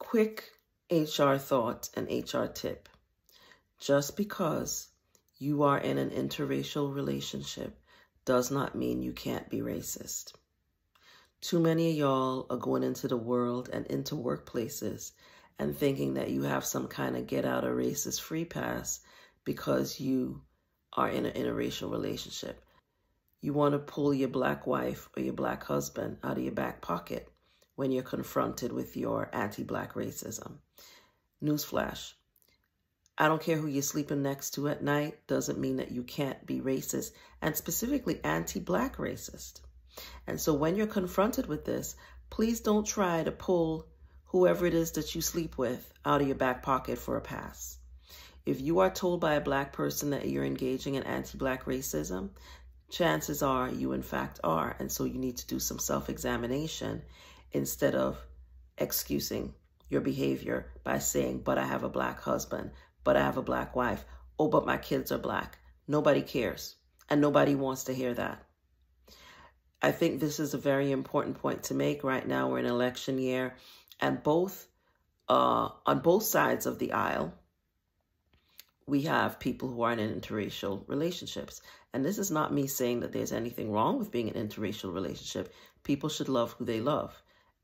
quick HR thought and HR tip. Just because you are in an interracial relationship does not mean you can't be racist. Too many of y'all are going into the world and into workplaces and thinking that you have some kind of get out of racist free pass because you are in an interracial relationship. You want to pull your black wife or your black husband out of your back pocket when you're confronted with your anti-black racism. Newsflash. I don't care who you're sleeping next to at night, doesn't mean that you can't be racist, and specifically anti-black racist. And so when you're confronted with this, please don't try to pull whoever it is that you sleep with out of your back pocket for a pass. If you are told by a black person that you're engaging in anti-black racism, chances are you in fact are. And so you need to do some self-examination instead of excusing your behavior by saying, but I have a black husband, but I have a black wife. Oh, but my kids are black. Nobody cares. And nobody wants to hear that. I think this is a very important point to make. Right now, we're in election year, and on both sides of the aisle, we have people who are in interracial relationships. And this is not me saying that there's anything wrong with being in an interracial relationship. People should love who they love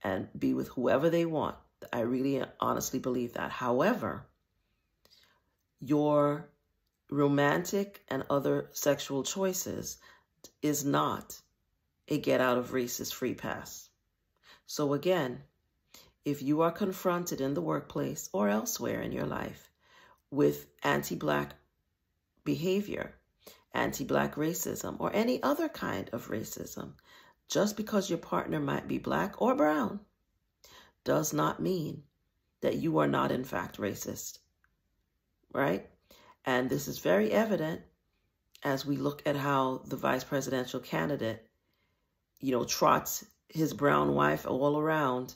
and be with whoever they want. I really honestly believe that. However, your romantic and other sexual choices is not a get out of racist free pass. So again, if you are confronted in the workplace or elsewhere in your life with anti-black behavior, anti-black racism, or any other kind of racism, just because your partner might be black or brown, does not mean that you are not in fact racist, right? And this is very evident as we look at how the vice presidential candidate, trots his brown wife all around,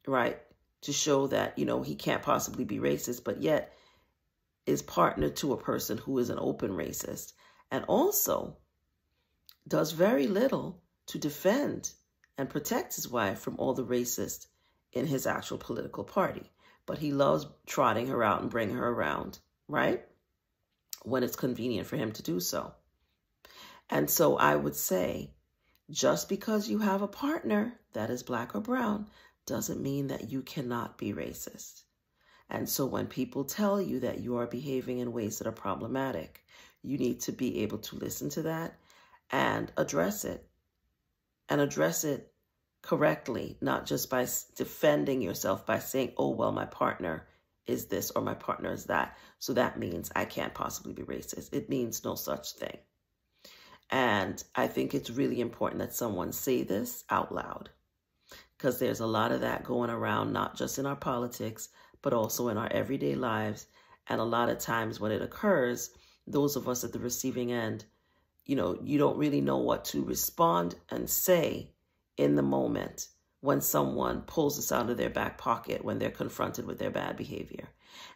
right, to show that, he can't possibly be racist, but yet is partnered to a person who is an open racist, and also does very little to defend and protect his wife from all the racists in his actual political party. But he loves trotting her out and bringing her around, right, when it's convenient for him to do so. And so I would say, just because you have a partner that is black or brown doesn't mean that you cannot be racist. And so when people tell you that you are behaving in ways that are problematic, you need to be able to listen to that and address it. And address it correctly, not just by defending yourself by saying, oh, well, my partner is this or my partner is that, so that means I can't possibly be racist. It means no such thing. And I think it's really important that someone say this out loud, because there's a lot of that going around, not just in our politics, but also in our everyday lives. And a lot of times when it occurs, those of us at the receiving end, you don't really know what to respond and say in the moment when someone pulls us out of their back pocket when they're confronted with their bad behavior.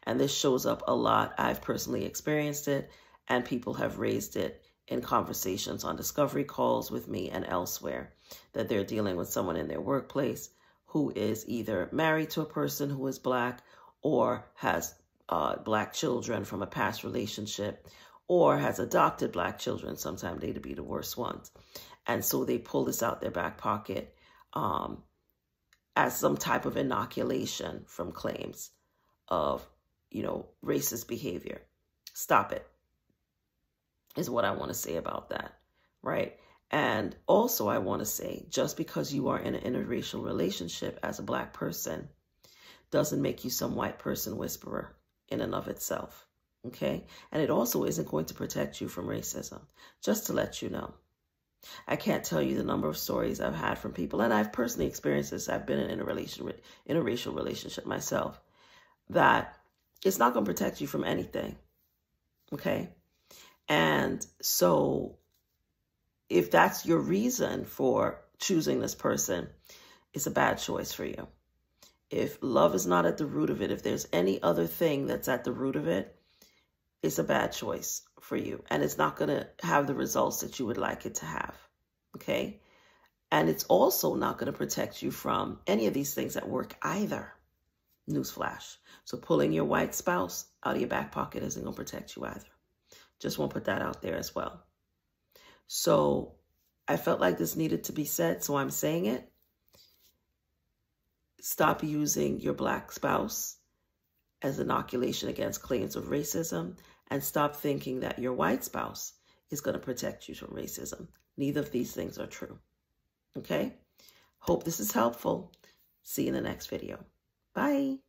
And this shows up a lot. I've personally experienced it, and people have raised it in conversations on discovery calls with me and elsewhere, that they're dealing with someone in their workplace who is either married to a person who is black or has black children from a past relationship, or has adopted black children. Sometimes they'd be the worst ones. And so they pull this out their back pocket as some type of inoculation from claims of, racist behavior. Stop it, is what I want to say about that, right? And also I want to say, just because you are in an interracial relationship as a black person doesn't make you some white person whisperer in and of itself, okay? And it also isn't going to protect you from racism, just to let you know. I can't tell you the number of stories I've had from people, and I've personally experienced this. I've been in a interracial relationship myself, that it's not going to protect you from anything, okay? And so if that's your reason for choosing this person, it's a bad choice for you. If love is not at the root of it, if there's any other thing that's at the root of it, it's a bad choice for you. And it's not going to have the results that you would like it to have, okay? And it's also not going to protect you from any of these things at work either, Newsflash. So pulling your white spouse out of your back pocket isn't going to protect you either. Just want to put that out there as well. So I felt like this needed to be said, so I'm saying it. Stop using your black spouse as inoculation against claims of racism, and stop thinking that your white spouse is going to protect you from racism. Neither of these things are true. Okay? Hope this is helpful. See you in the next video. Bye.